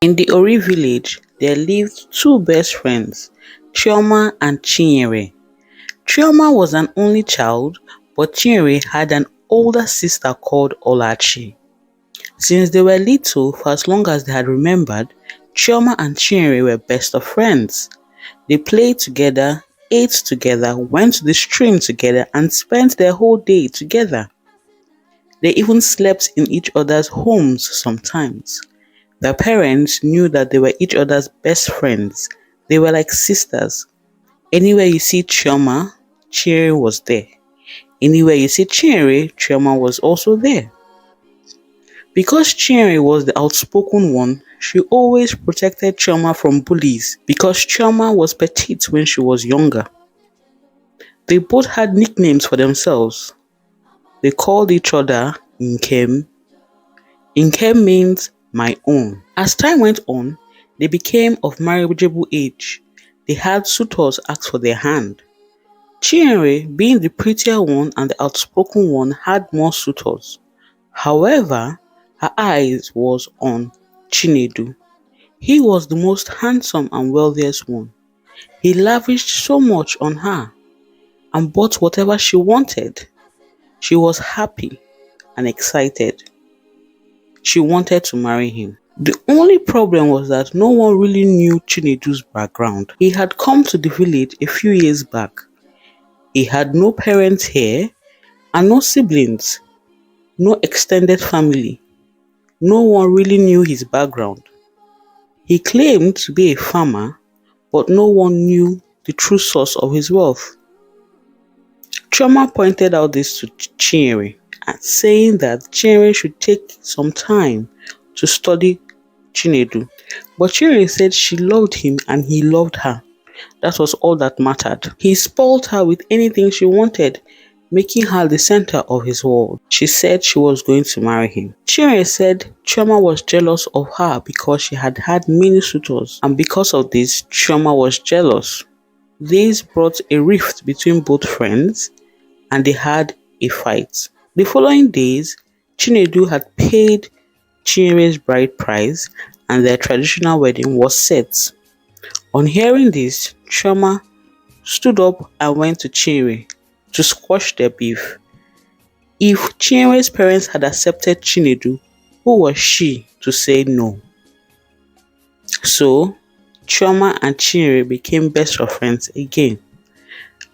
In the Ori village, there lived two best friends, Chioma and Chinyere. Chioma was an only child, but Chinyere had an older sister called Olachi. Since they were little, for as long as they had remembered, Chioma and Chinyere were best of friends. They played together, ate together, went to the stream together, and spent their whole day together. They even slept in each other's homes sometimes. Their parents knew that they were each other's best friends. They were like sisters. Anywhere you see Chioma, Chinyere was there. Anywhere you see Chinyere, Chioma was also there. Because Chinyere was the outspoken one, she always protected Chioma from bullies because Chioma was petite when she was younger. They both had nicknames for themselves. They called each other Nkem. Nkem means my own. As time went on, they became of marriageable age. They had suitors ask for their hand. Chinyere, being the prettier one and the outspoken one, had more suitors. However, her eyes was on Chinedu. He was the most handsome and wealthiest one. He lavished so much on her and bought whatever she wanted. She was happy and excited. She wanted to marry him. The only problem was that no one really knew Chinedu's background. He had come to the village a few years back. He had no parents here and no siblings, no extended family. No one really knew his background. He claimed to be a farmer, but no one knew the true source of his wealth. Chioma pointed out this to Chinyere, saying that Chinyere should take some time to study Chinedu. But Chinyere said she loved him and he loved her. That was all that mattered. He spoiled her with anything she wanted, making her the center of his world. She said she was going to marry him. Chinyere said Chioma was jealous of her because she had had many suitors, and because of this, Chioma was jealous. This brought a rift between both friends, and they had a fight. The following days, Chinedu had paid Chinyere's bride price, and their traditional wedding was set. On hearing this, Chioma stood up and went to Chinyere to squash their beef. If Chinyere's parents had accepted Chinedu, who was she to say no? So, Chioma and Chinyere became best of friends again.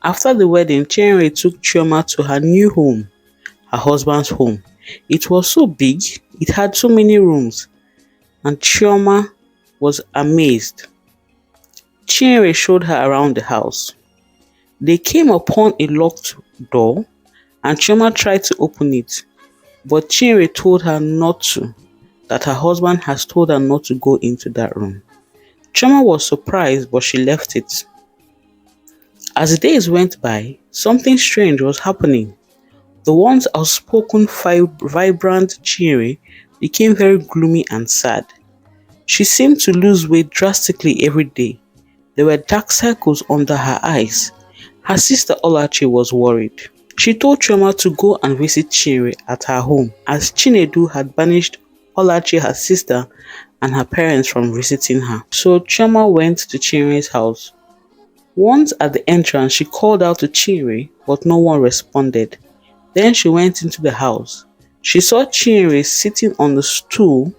After the wedding, Chinyere took Chioma to her new home, her husband's home. It was so big, it had so many rooms, and Chioma was amazed. Chinyere showed her around the house. They came upon a locked door, and Chioma tried to open it, but Chinyere told her not to, that her husband has told her not to go into that room. Chioma was surprised, but she left it. As the days went by, something strange was happening. The once outspoken, vibrant Chinyere became very gloomy and sad. She seemed to lose weight drastically every day. There were dark circles under her eyes. Her sister Olachi was worried. She told Chioma to go and visit Chinyere at her home, as Chinedu had banished Olachi, her sister, and her parents from visiting her. So Chioma went to Chinyere's house. Once at the entrance, she called out to Chinyere, but no one responded. Then she went into the house. She saw Chinyere sitting on the stool,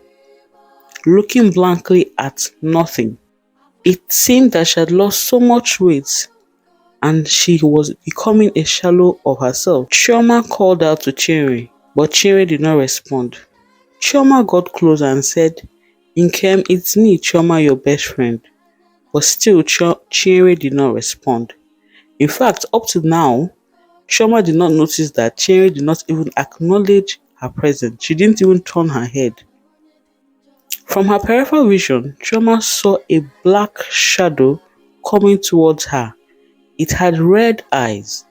looking blankly at nothing. It seemed that she had lost so much weight, and she was becoming a shadow of herself. Chioma called out to Chinyere, but Chinyere did not respond. Chioma got closer and said, "Nkem, it's me, Chioma, your best friend." But still, Chinyere did not respond. In fact, up to now, Chioma did not notice that Chinyere did not even acknowledge her presence. She didn't even turn her head. From her peripheral vision, Chioma saw a black shadow coming towards her. It had red eyes.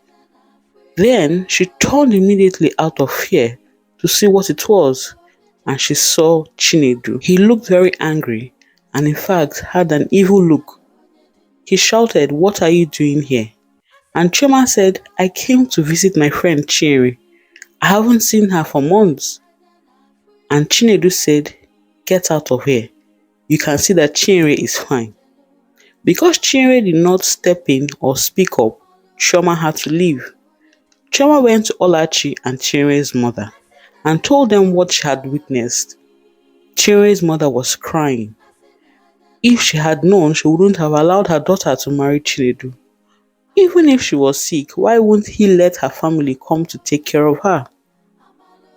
Then she turned immediately out of fear to see what it was, and she saw Chinedu. He looked very angry and in fact had an evil look. He shouted, "What are you doing here?" And Chioma said, I came to visit my friend Chinere. I haven't seen her for months. And Chinedu said, get out of here. You can see that Chinere is fine. Because Chinere did not step in or speak up, Chioma had to leave. Chioma went to Olachi and Chinere's mother and told them what she had witnessed. Chinere's mother was crying. If she had known, she wouldn't have allowed her daughter to marry Chinedu. Even if she was sick, why wouldn't he let her family come to take care of her?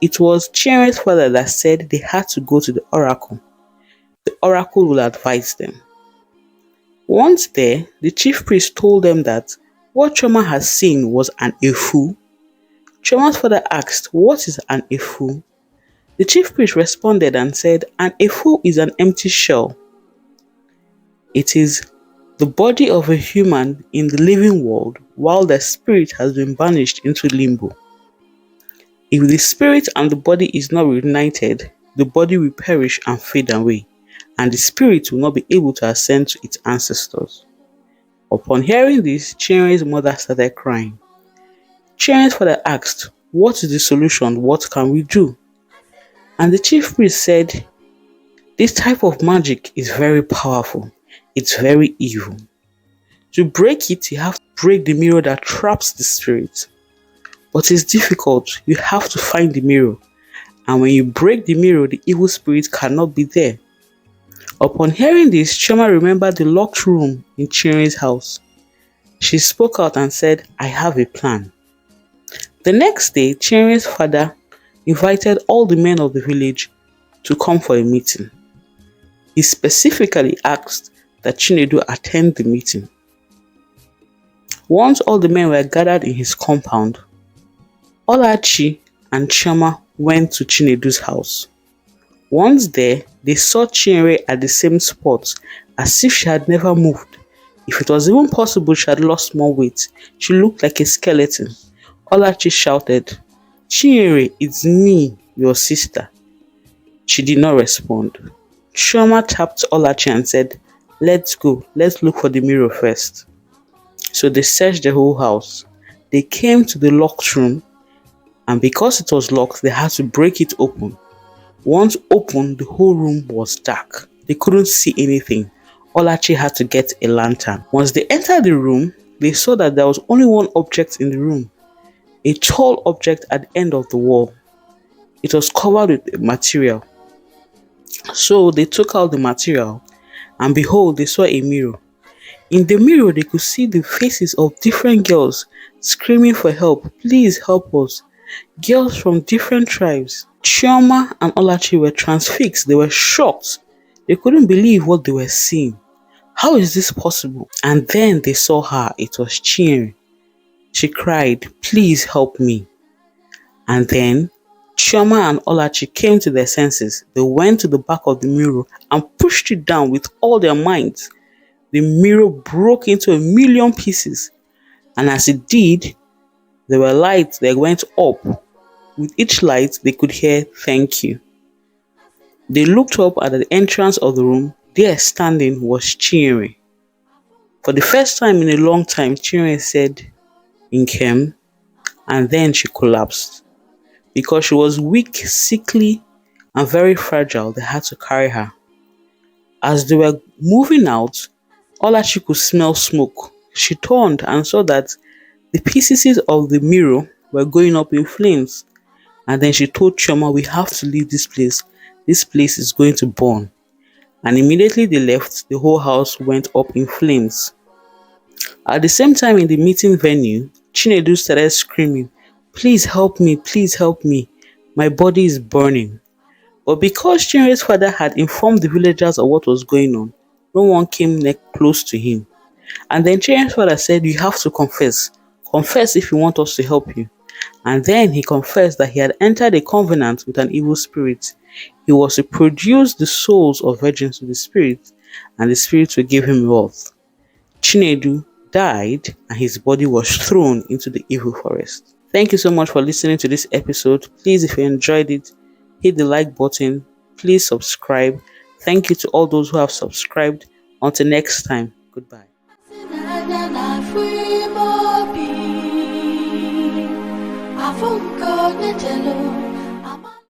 It was Chinere's father that said they had to go to the oracle. The oracle will advise them. Once there, the chief priest told them that what Chioma had seen was an efu. Chioma's father asked, what is an efu? The chief priest responded and said, an efu is an empty shell. It is the body of a human in the living world while the spirit has been banished into limbo. If the spirit and the body is not reunited, the body will perish and fade away, and the spirit will not be able to ascend to its ancestors. Upon hearing this, Chinere's mother started crying. Chinere's father asked, what is the solution? What can we do? And the chief priest said, this type of magic is very powerful. It's very evil. To break it, you have to break the mirror that traps the spirit. But it's difficult. You have to find the mirror. And when you break the mirror, the evil spirit cannot be there. Upon hearing this, Chioma remembered the locked room in Chinere's house. She spoke out and said, I have a plan. The next day, Chinere's father invited all the men of the village to come for a meeting. He specifically asked that Chinedu attend the meeting. Once all the men were gathered in his compound, Olachi and Chioma went to Chinedu's house. Once there, they saw Chinere at the same spot as if she had never moved. If it was even possible, she had lost more weight. She looked like a skeleton. Olachi shouted, Chinere, it's me, your sister. She did not respond. Chioma tapped Olachi and said, let's go, let's look for the mirror first. So they searched the whole house. They came to the locked room, and because it was locked, they had to break it open. Once open, the whole room was dark. They couldn't see anything. Olachi had to get a lantern. Once they entered the room, they saw that there was only one object in the room. A tall object at the end of the wall. It was covered with material. So they took out the material, and behold, they saw a mirror. In the mirror, they could see the faces of different girls screaming for help. Please help us. Girls from different tribes. Chioma and Olachi were transfixed. They were shocked. They couldn't believe what they were seeing. How is this possible? And then they saw her. It was Chinere. She cried, please help me. And then Chioma and Olachi came to their senses. They went to the back of the mirror and pushed it down with all their might. The mirror broke into 1,000,000 pieces. And as it did, there were lights that went up. With each light, they could hear, thank you. They looked up at the entrance of the room. There standing was Chinere. For the first time in a long time, Chinere said, Nkem, and then she collapsed. Because she was weak, sickly, and very fragile, they had to carry her. As they were moving out, Olachi could smell smoke. She turned and saw that the pieces of the mirror were going up in flames. And then she told Chioma, we have to leave this place. This place is going to burn. And immediately they left, the whole house went up in flames. At the same time in the meeting venue, Chinedu started screaming, please help me, my body is burning. But because Chinere's father had informed the villagers of what was going on, no one came close to him. And then Chinere's father said, you have to confess. Confess if you want us to help you. And then he confessed that he had entered a covenant with an evil spirit. He was to produce the souls of virgins to the spirit, and the spirit will give him wealth. Chinedu died, and his body was thrown into the evil forest. Thank you so much for listening to this episode. Please, if you enjoyed it, hit the like button. Please subscribe. Thank you to all those who have subscribed. Until next time, goodbye. n'anya na-afụ ime obi afụ nke onye chelu